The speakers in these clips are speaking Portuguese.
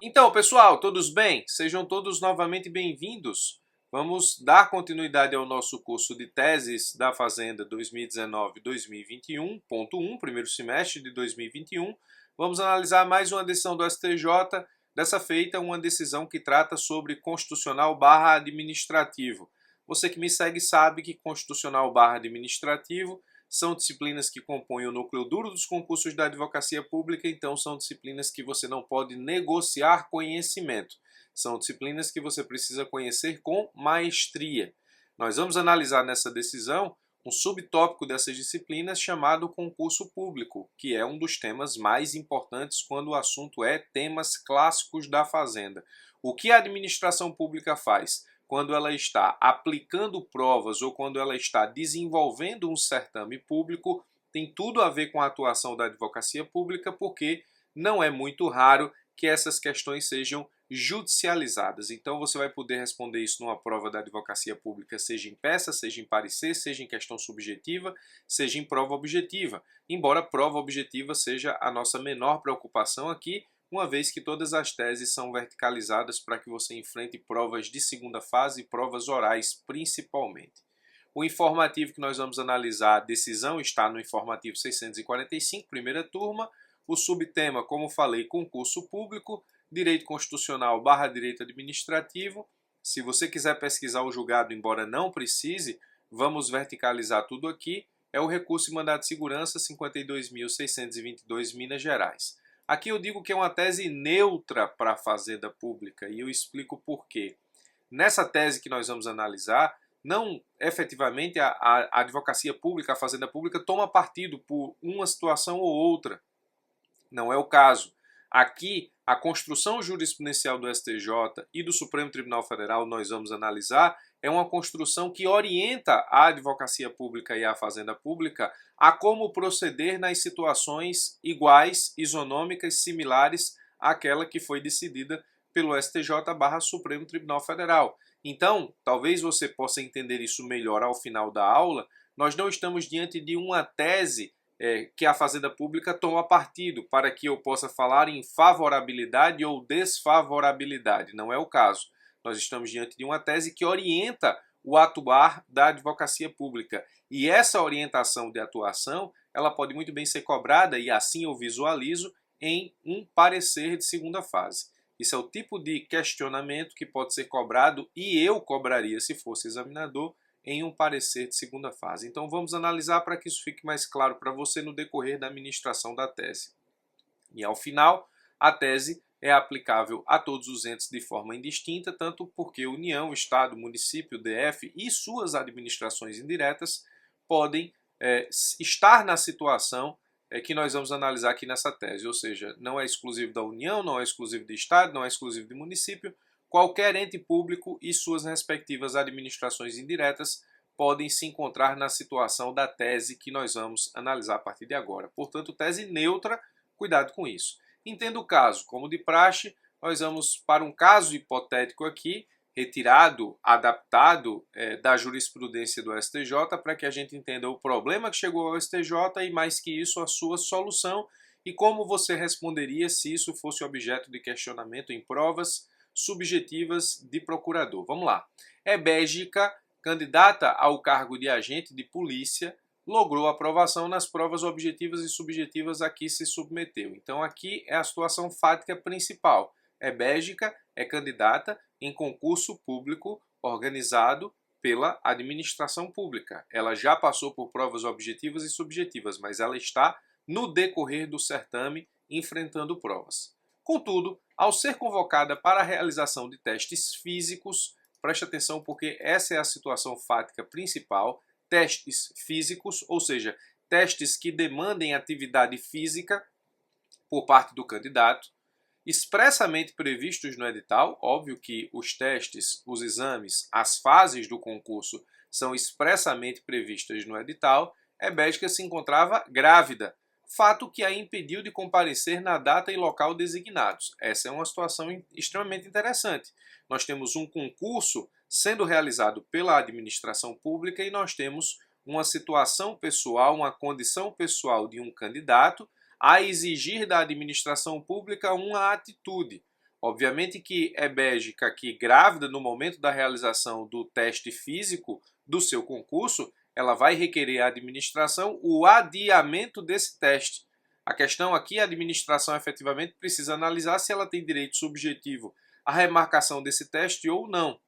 Então, pessoal, todos bem? Sejam todos novamente bem-vindos. Vamos dar continuidade ao nosso curso de teses da Fazenda 2019-2021.1, primeiro semestre de 2021. Vamos analisar mais uma decisão do STJ, dessa feita uma decisão que trata sobre constitucional/administrativo. Você que me segue sabe que constitucional/administrativo são disciplinas que compõem o núcleo duro dos concursos da advocacia pública, então são disciplinas que você não pode negociar conhecimento. São disciplinas que você precisa conhecer com maestria. Nós vamos analisar nessa decisão um subtópico dessas disciplinas chamado concurso público, que é um dos temas mais importantes quando o assunto é temas clássicos da Fazenda. O que a administração pública faz? Quando ela está aplicando provas ou quando ela está desenvolvendo um certame público, tem tudo a ver com a atuação da advocacia pública, porque não é muito raro que essas questões sejam judicializadas. Então você vai poder responder isso numa prova da advocacia pública, seja em peça, seja em parecer, seja em questão subjetiva, seja em prova objetiva. Embora prova objetiva seja a nossa menor preocupação aqui, uma vez que todas as teses são verticalizadas para que você enfrente provas de segunda fase e provas orais principalmente. O informativo que nós vamos analisar, a decisão está no informativo 645, primeira turma. O subtema, como falei, concurso público, direito constitucional/direito administrativo. Se você quiser pesquisar o julgado, embora não precise, vamos verticalizar tudo aqui. É o recurso de mandado de segurança 52.622 Minas Gerais. Aqui eu digo que é uma tese neutra para a Fazenda Pública e eu explico por quê. Nessa tese que nós vamos analisar, não efetivamente a advocacia pública, a Fazenda Pública, toma partido por uma situação ou outra. Não é o caso. Aqui, a construção jurisprudencial do STJ e do Supremo Tribunal Federal, nós vamos analisar, é uma construção que orienta a advocacia pública e a Fazenda Pública a como proceder nas situações iguais, isonômicas, similares àquela que foi decidida pelo STJ/Supremo Tribunal Federal. Então, talvez você possa entender isso melhor ao final da aula. Nós não estamos diante de uma tese que a Fazenda Pública toma partido para que eu possa falar em favorabilidade ou desfavorabilidade. Não é o caso. Nós estamos diante de uma tese que orienta o atuar da advocacia pública. E essa orientação de atuação, ela pode muito bem ser cobrada, e assim eu visualizo, em um parecer de segunda fase. Isso é o tipo de questionamento que pode ser cobrado, e eu cobraria, se fosse examinador, em um parecer de segunda fase. Então vamos analisar para que isso fique mais claro para você no decorrer da administração da tese. E ao final, a tese é aplicável a todos os entes de forma indistinta, tanto porque União, Estado, Município, DF e suas administrações indiretas podem estar na situação que nós vamos analisar aqui nessa tese, ou seja, não é exclusivo da União, não é exclusivo do Estado, não é exclusivo do município. Qualquer ente público e suas respectivas administrações indiretas podem se encontrar na situação da tese que nós vamos analisar a partir de agora. Portanto, tese neutra, cuidado com isso. Entenda o caso. Como de praxe, nós vamos para um caso hipotético aqui, retirado, adaptado da jurisprudência do STJ, para que a gente entenda o problema que chegou ao STJ e, mais que isso, a sua solução e como você responderia se isso fosse objeto de questionamento em provas subjetivas de procurador. Vamos lá. Bélgica, candidata ao cargo de agente de polícia, logrou aprovação nas provas objetivas e subjetivas a que se submeteu. Então aqui é a situação fática principal. Bélgica é candidata em concurso público organizado pela administração pública. Ela já passou por provas objetivas e subjetivas, mas ela está no decorrer do certame enfrentando provas. Contudo, ao ser convocada para a realização de testes físicos, preste atenção porque essa é a situação fática principal, testes físicos, ou seja, testes que demandem atividade física por parte do candidato, expressamente previstos no edital. Óbvio que os testes, os exames, as fases do concurso são expressamente previstas no edital. Bélgica se encontrava grávida, fato que a impediu de comparecer na data e local designados. Essa é uma situação extremamente interessante. Nós temos um concurso sendo realizado pela administração pública e nós temos uma situação pessoal, uma condição pessoal de um candidato a exigir da administração pública uma atitude. Obviamente que EBÉGICA, aqui grávida no momento da realização do teste físico do seu concurso, ela vai requerer à administração o adiamento desse teste. A questão aqui, a administração efetivamente precisa analisar se ela tem direito subjetivo à remarcação desse teste ou não.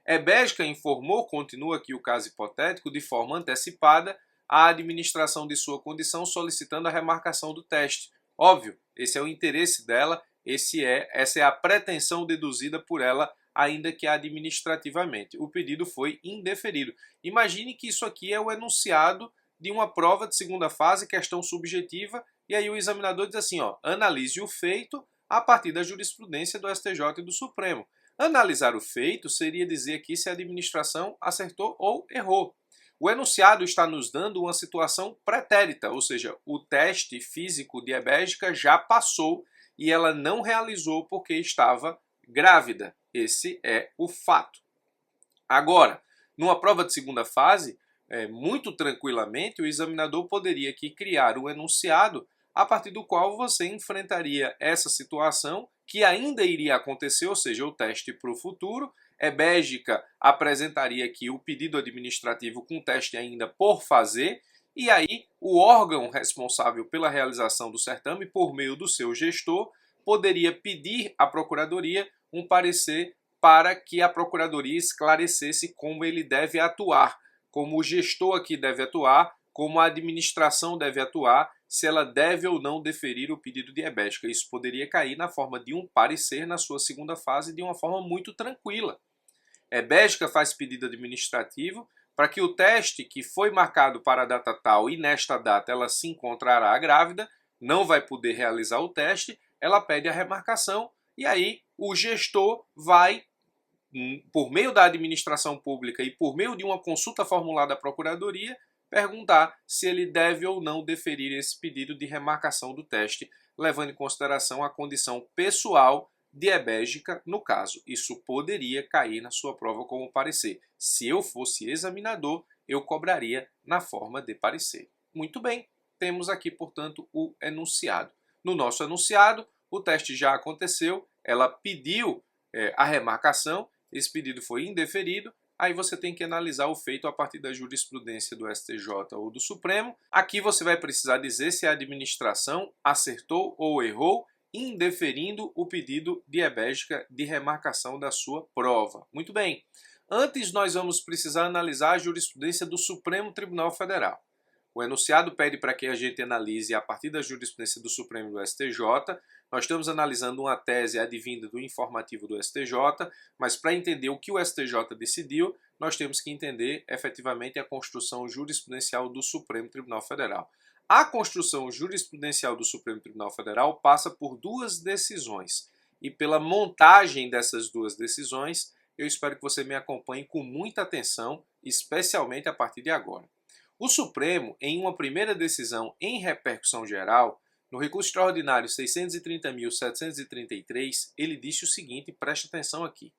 EBÉGICA informou, continua aqui o caso hipotético, de forma antecipada, a administração de sua condição solicitando a remarcação do teste. Óbvio, esse é o interesse dela, essa é a pretensão deduzida por ela, ainda que administrativamente. O pedido foi indeferido. Imagine que isso aqui é o enunciado de uma prova de segunda fase, questão subjetiva, e aí o examinador diz assim, ó, analise o feito a partir da jurisprudência do STJ e do Supremo. Analisar o feito seria dizer aqui se a administração acertou ou errou. O enunciado está nos dando uma situação pretérita, ou seja, o teste físico de EBÉGICA já passou e ela não realizou porque estava grávida. Esse é o fato. Agora, numa prova de segunda fase, muito tranquilamente, o examinador poderia aqui criar um enunciado a partir do qual você enfrentaria essa situação que ainda iria acontecer, ou seja, o teste para o futuro. EBÉGICA apresentaria aqui o pedido administrativo com teste ainda por fazer, e aí o órgão responsável pela realização do certame, por meio do seu gestor, poderia pedir à Procuradoria um parecer para que a Procuradoria esclarecesse como ele deve atuar, como o gestor aqui deve atuar, como a administração deve atuar, se ela deve ou não deferir o pedido de EBÉGICA. Isso poderia cair na forma de um parecer na sua segunda fase de uma forma muito tranquila. EBÉGICA faz pedido administrativo para que o teste que foi marcado para a data tal e nesta data ela se encontrará grávida, não vai poder realizar o teste, ela pede a remarcação e aí o gestor vai, por meio da administração pública e por meio de uma consulta formulada à Procuradoria, perguntar se ele deve ou não deferir esse pedido de remarcação do teste, levando em consideração a condição pessoal de EBÉGICA no caso. Isso poderia cair na sua prova como parecer. Se eu fosse examinador, eu cobraria na forma de parecer. Muito bem, temos aqui, portanto, o enunciado. No nosso enunciado, o teste já aconteceu, ela pediu a remarcação, esse pedido foi indeferido, aí você tem que analisar o feito a partir da jurisprudência do STJ ou do Supremo. Aqui você vai precisar dizer se a administração acertou ou errou, indeferindo o pedido de EBÉGICA de remarcação da sua prova. Muito bem. Antes, nós vamos precisar analisar a jurisprudência do Supremo Tribunal Federal. O enunciado pede para que a gente analise a partir da jurisprudência do Supremo e do STJ. Nós estamos analisando uma tese advinda do informativo do STJ, mas para entender o que o STJ decidiu, nós temos que entender efetivamente a construção jurisprudencial do Supremo Tribunal Federal. A construção jurisprudencial do Supremo Tribunal Federal passa por duas decisões. E pela montagem dessas duas decisões, eu espero que você me acompanhe com muita atenção, especialmente a partir de agora. O Supremo, em uma primeira decisão em repercussão geral, no recurso extraordinário 630.733, ele disse o seguinte, preste atenção aqui.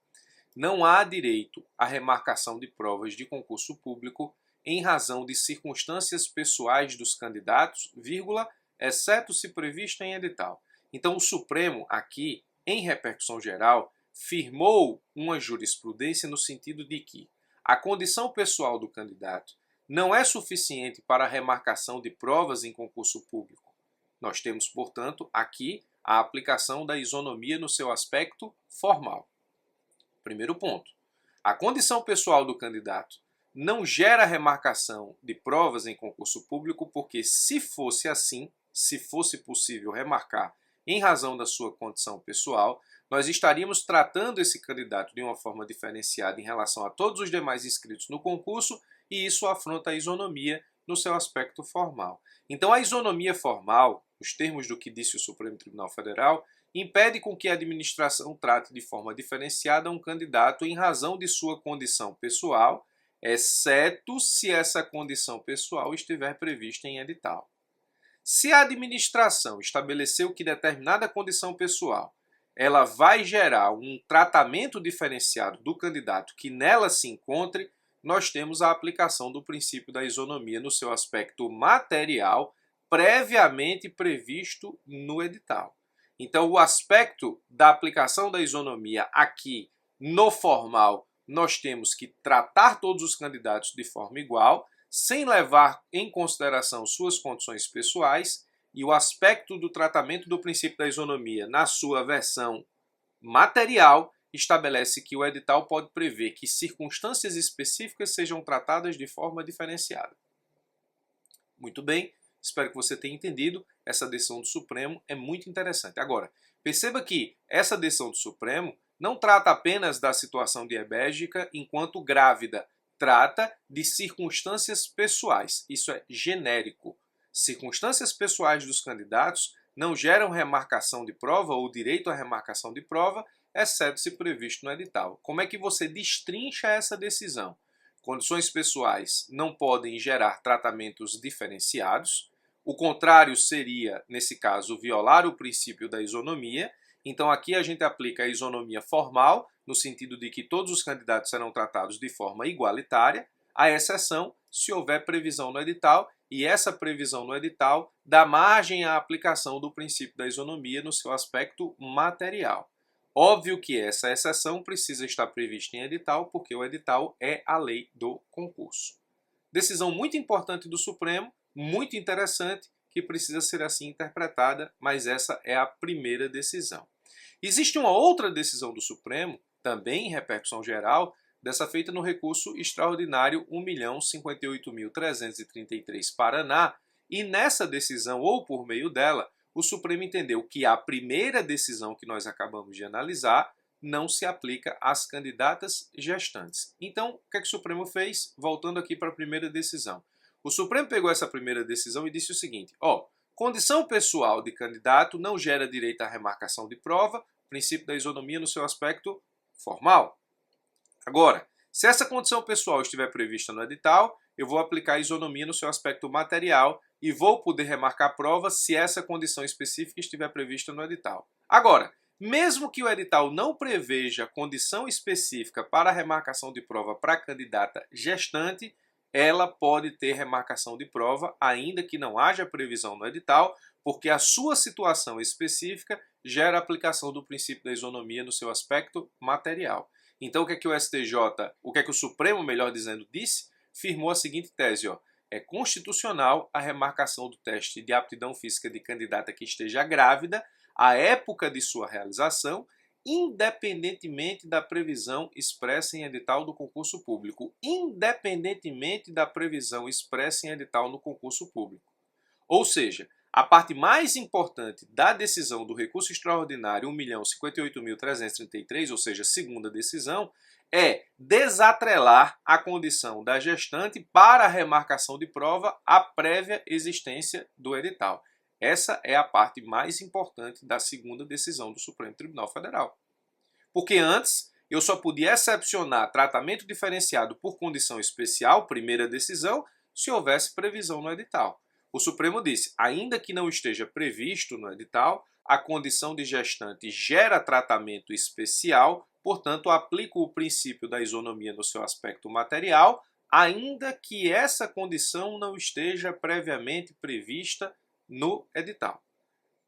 Não há direito à remarcação de provas de concurso público em razão de circunstâncias pessoais dos candidatos, vírgula, exceto se previsto em edital. Então, o Supremo, aqui, em repercussão geral, firmou uma jurisprudência no sentido de que a condição pessoal do candidato não é suficiente para a remarcação de provas em concurso público. Nós temos, portanto, aqui a aplicação da isonomia no seu aspecto formal. Primeiro ponto. A condição pessoal do candidato não gera remarcação de provas em concurso público, porque se fosse assim, se fosse possível remarcar em razão da sua condição pessoal, nós estaríamos tratando esse candidato de uma forma diferenciada em relação a todos os demais inscritos no concurso e isso afronta a isonomia no seu aspecto formal. Então a isonomia formal, nos termos do que disse o Supremo Tribunal Federal, impede com que a administração trate de forma diferenciada um candidato em razão de sua condição pessoal, exceto se essa condição pessoal estiver prevista em edital. Se a administração estabeleceu que determinada condição pessoal ela vai gerar um tratamento diferenciado do candidato que nela se encontre, nós temos a aplicação do princípio da isonomia no seu aspecto material, previamente previsto no edital. Então, o aspecto da aplicação da isonomia aqui no formal, nós temos que tratar todos os candidatos de forma igual, sem levar em consideração suas condições pessoais, e o aspecto do tratamento do princípio da isonomia na sua versão material estabelece que o edital pode prever que circunstâncias específicas sejam tratadas de forma diferenciada. Muito bem, espero que você tenha entendido. Essa decisão do Supremo é muito interessante. Agora, perceba que essa decisão do Supremo não trata apenas da situação diabética enquanto grávida, trata de circunstâncias pessoais. Isso é genérico. Circunstâncias pessoais dos candidatos não geram remarcação de prova ou direito à remarcação de prova, exceto se previsto no edital. Como é que você destrincha essa decisão? Condições pessoais não podem gerar tratamentos diferenciados. O contrário seria, nesse caso, violar o princípio da isonomia. Então aqui a gente aplica a isonomia formal, no sentido de que todos os candidatos serão tratados de forma igualitária, à exceção se houver previsão no edital, e essa previsão no edital dá margem à aplicação do princípio da isonomia no seu aspecto material. Óbvio que essa exceção precisa estar prevista em edital, porque o edital é a lei do concurso. Decisão muito importante do Supremo, muito interessante, que precisa ser assim interpretada, mas essa é a primeira decisão. Existe uma outra decisão do Supremo, também em repercussão geral, dessa feita no recurso extraordinário 1.058.333 Paraná, e nessa decisão, ou por meio dela, o Supremo entendeu que a primeira decisão que nós acabamos de analisar não se aplica às candidatas gestantes. Então, o que é que o Supremo fez? Voltando aqui para a primeira decisão. O Supremo pegou essa primeira decisão e disse o seguinte: condição pessoal de candidato não gera direito à remarcação de prova, princípio da isonomia no seu aspecto formal. Agora, se essa condição pessoal estiver prevista no edital, eu vou aplicar a isonomia no seu aspecto material e vou poder remarcar prova se essa condição específica estiver prevista no edital. Agora, mesmo que o edital não preveja condição específica para a remarcação de prova para a candidata gestante, ela pode ter remarcação de prova, ainda que não haja previsão no edital, porque a sua situação específica gera a aplicação do princípio da isonomia no seu aspecto material. Então, o que é que o STJ, o que é que o Supremo, melhor dizendo, disse? Firmou a seguinte tese: é constitucional a remarcação do teste de aptidão física de candidata que esteja grávida à época de sua realização, independentemente da previsão expressa em edital do concurso público. Independentemente da previsão expressa em edital no concurso público. Ou seja, a parte mais importante da decisão do recurso extraordinário 1.058.333, ou seja, segunda decisão, é desatrelar a condição da gestante para a remarcação de prova à prévia existência do edital. Essa é a parte mais importante da segunda decisão do Supremo Tribunal Federal. Porque antes eu só podia excepcionar tratamento diferenciado por condição especial, primeira decisão, se houvesse previsão no edital. O Supremo disse, ainda que não esteja previsto no edital, a condição de gestante gera tratamento especial, portanto, aplica o princípio da isonomia no seu aspecto material, ainda que essa condição não esteja previamente prevista no edital.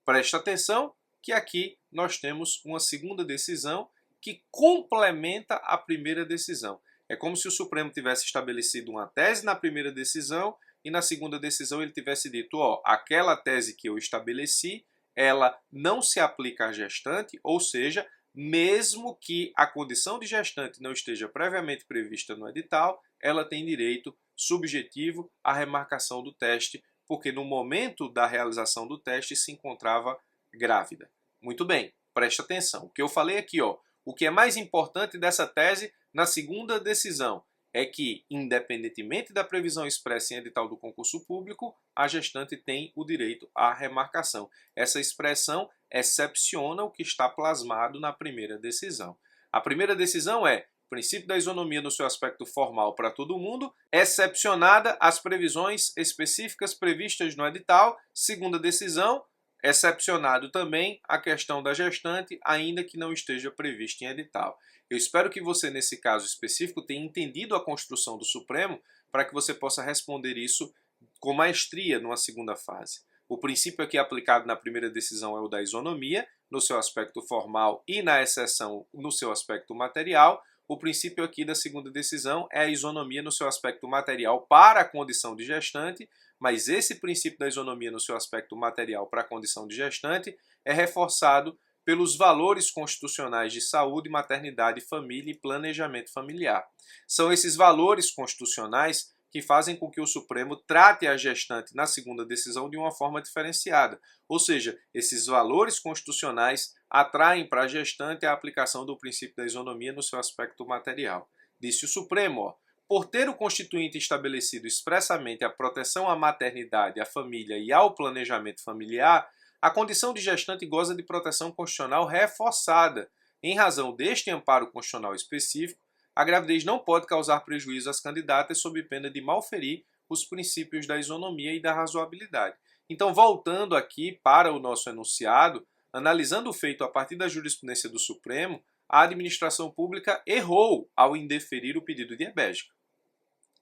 Presta atenção que aqui nós temos uma segunda decisão que complementa a primeira decisão. É como se o Supremo tivesse estabelecido uma tese na primeira decisão e na segunda decisão ele tivesse dito, aquela tese que eu estabeleci, ela não se aplica à gestante, ou seja, mesmo que a condição de gestante não esteja previamente prevista no edital, ela tem direito subjetivo à remarcação do teste, porque no momento da realização do teste se encontrava grávida. Muito bem, presta atenção. O que eu falei aqui, o que é mais importante dessa tese na segunda decisão é que, independentemente da previsão expressa em edital do concurso público, a gestante tem o direito à remarcação. Essa expressão excepciona o que está plasmado na primeira decisão. A primeira decisão é princípio da isonomia no seu aspecto formal para todo mundo, excepcionada as previsões específicas previstas no edital. Segunda decisão, excepcionado também a questão da gestante, ainda que não esteja prevista em edital. Eu espero que você, nesse caso específico, tenha entendido a construção do Supremo para que você possa responder isso com maestria numa segunda fase. O princípio aqui aplicado na primeira decisão é o da isonomia, no seu aspecto formal e na exceção no seu aspecto material. O princípio aqui da segunda decisão é a isonomia no seu aspecto material para a condição de gestante, mas esse princípio da isonomia no seu aspecto material para a condição de gestante é reforçado pelos valores constitucionais de saúde, maternidade, família e planejamento familiar. São esses valores constitucionais que fazem com que o Supremo trate a gestante na segunda decisão de uma forma diferenciada. Ou seja, esses valores constitucionais atraem para a gestante a aplicação do princípio da isonomia no seu aspecto material. Disse o Supremo, por ter o Constituinte estabelecido expressamente a proteção à maternidade, à família e ao planejamento familiar, a condição de gestante goza de proteção constitucional reforçada. Em razão deste amparo constitucional específico, a gravidez não pode causar prejuízo às candidatas sob pena de malferir os princípios da isonomia e da razoabilidade. Então, voltando aqui para o nosso enunciado, analisando o feito a partir da jurisprudência do Supremo, a administração pública errou ao indeferir o pedido de habeas.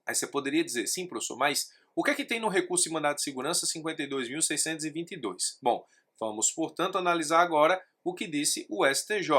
Aí você poderia dizer, sim, professor, mas o que é que tem no recurso de mandado de segurança 52.622? Bom, vamos, portanto, analisar agora o que disse o STJ.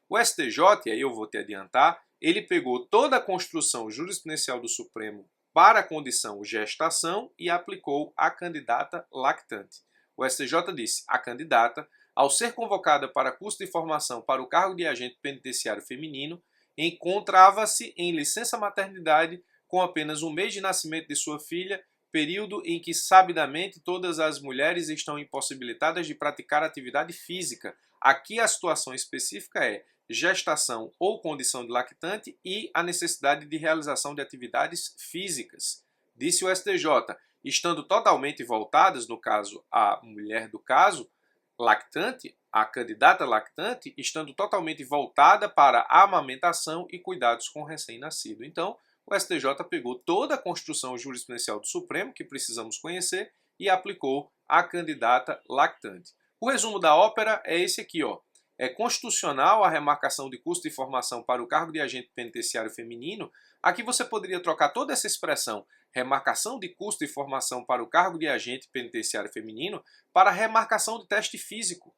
O STJ, e aí eu vou te adiantar, ele pegou toda a construção jurisprudencial do Supremo para a condição gestação e aplicou à candidata lactante. O STJ disse, a candidata, ao ser convocada para curso de formação para o cargo de agente penitenciário feminino, encontrava-se em licença maternidade com apenas um mês de nascimento de sua filha, período em que sabidamente todas as mulheres estão impossibilitadas de praticar atividade física. Aqui a situação específica é gestação ou condição de lactante e a necessidade de realização de atividades físicas. Disse o STJ, estando totalmente voltadas, no caso a mulher do caso, lactante, a candidata lactante, estando totalmente voltada para a amamentação e cuidados com o recém-nascido. Então, o STJ pegou toda a construção jurisprudencial do Supremo, que precisamos conhecer, e aplicou à candidata lactante. O resumo da ópera é esse aqui, ó. É constitucional a remarcação de custo de formação para o cargo de agente penitenciário feminino. Aqui você poderia trocar toda essa expressão, remarcação de custo de formação para o cargo de agente penitenciário feminino, para remarcação de teste físico,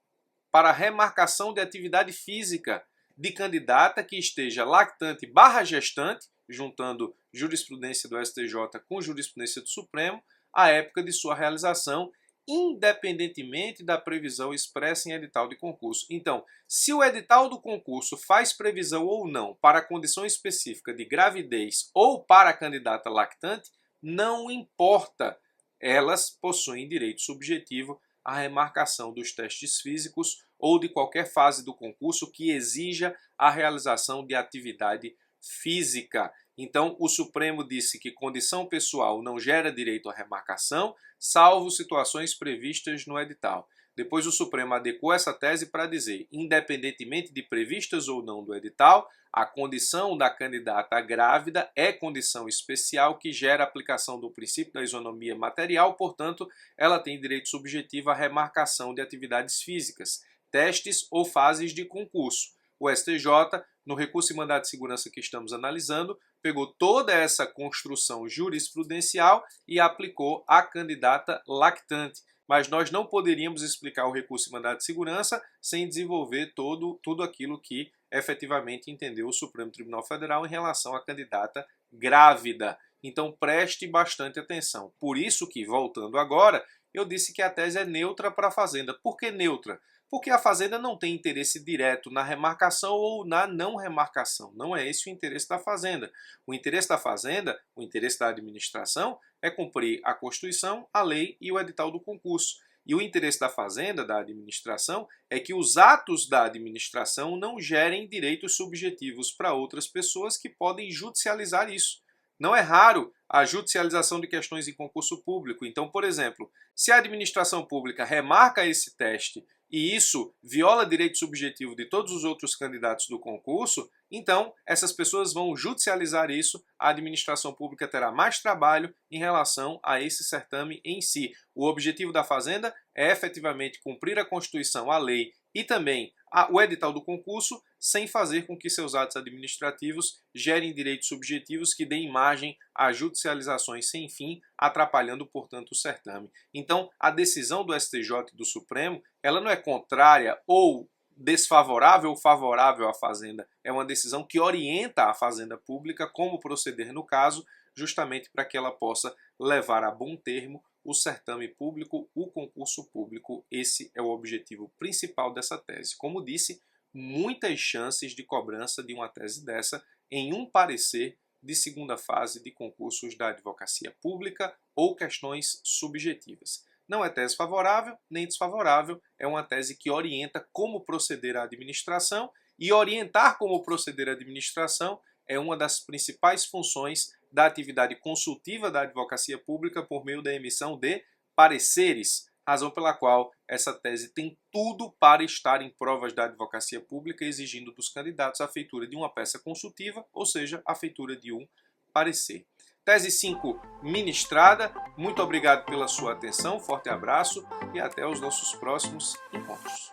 para remarcação de atividade física de candidata que esteja lactante barra gestante, juntando jurisprudência do STJ com jurisprudência do Supremo, à época de sua realização, independentemente da previsão expressa em edital de concurso. Então, se o edital do concurso faz previsão ou não para a condição específica de gravidez ou para a candidata lactante, não importa, elas possuem direito subjetivo à remarcação dos testes físicos ou de qualquer fase do concurso que exija a realização de atividade física. Então, o Supremo disse que condição pessoal não gera direito à remarcação, salvo situações previstas no edital. Depois o Supremo adequou essa tese para dizer, independentemente de previstas ou não do edital, a condição da candidata grávida é condição especial que gera aplicação do princípio da isonomia material, portanto, ela tem direito subjetivo à remarcação de atividades físicas, testes ou fases de concurso. O STJ, no recurso de mandado de segurança que estamos analisando, pegou toda essa construção jurisprudencial e aplicou à candidata lactante. Mas nós não poderíamos explicar o recurso de mandado de segurança sem desenvolver tudo aquilo que efetivamente entendeu o Supremo Tribunal Federal em relação à candidata grávida. Então preste bastante atenção. Por isso que, voltando agora, eu disse que a tese é neutra para a Fazenda. Por que neutra? Porque a Fazenda não tem interesse direto na remarcação ou na não remarcação. Não é esse o interesse da Fazenda. O interesse da Fazenda, o interesse da administração, é cumprir a Constituição, a lei e o edital do concurso. E o interesse da Fazenda, da administração, é que os atos da administração não gerem direitos subjetivos para outras pessoas que podem judicializar isso. Não é raro a judicialização de questões em concurso público. Então, por exemplo, se a administração pública remarca esse teste e isso viola direito subjetivo de todos os outros candidatos do concurso, então essas pessoas vão judicializar isso, a administração pública terá mais trabalho em relação a esse certame em si. O objetivo da Fazenda é efetivamente cumprir a Constituição, a lei e também o edital do concurso, sem fazer com que seus atos administrativos gerem direitos subjetivos que deem margem a judicializações sem fim, atrapalhando, portanto, o certame. Então, a decisão do STJ e do Supremo, ela não é contrária ou desfavorável ou favorável à Fazenda. É uma decisão que orienta a Fazenda Pública como proceder no caso, justamente para que ela possa levar a bom termo o certame público, o concurso público. Esse é o objetivo principal dessa tese. Como disse, muitas chances de cobrança de uma tese dessa em um parecer de segunda fase de concursos da advocacia pública ou questões subjetivas. Não é tese favorável nem desfavorável, é uma tese que orienta como proceder a administração, e orientar como proceder a administração é uma das principais funções da atividade consultiva da advocacia pública por meio da emissão de pareceres, razão pela qual essa tese tem tudo para estar em provas da advocacia pública, exigindo dos candidatos a feitura de uma peça consultiva, ou seja, a feitura de um parecer. Tese 5 ministrada. Muito obrigado pela sua atenção, forte abraço e até os nossos próximos encontros.